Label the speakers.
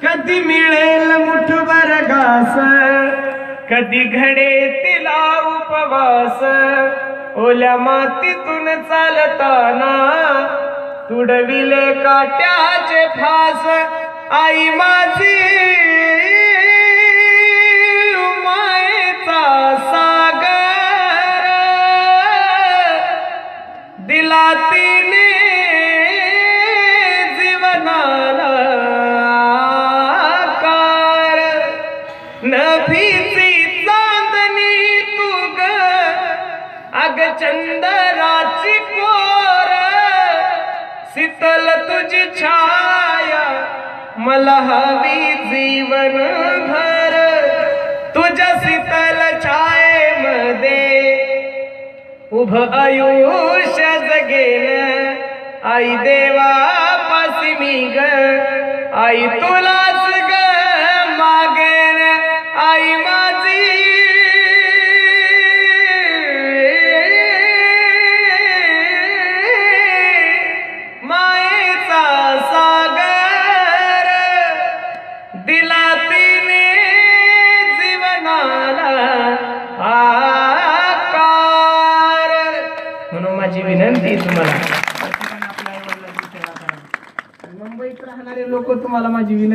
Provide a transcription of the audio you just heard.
Speaker 1: कधी मिळेल मुठभर घास, कधी घडे तिला उपवास, ओल्या मातीतून चालताना तुडविले काट्याचे फास. आई माझी मायेचा सागर, दिला तिने जीवनाला कार. नभीची चांदणी तू ग, अग चंद्राची कोर, शीतल तुझी छाया मला हवी जीवन भर. तुझ्या शीतल छायेमध्ये उभ आयुष्य जगेन. आई देवा पासी मी ग, आई तुलाच ग मागेन. आई माझी मायेचा सागर, दिला तिने जीवनाला आकार. म्हणून माझी विनंती तुम्हाला, मुंबईत राहणारे लोक, तुम्हाला माझी विनंती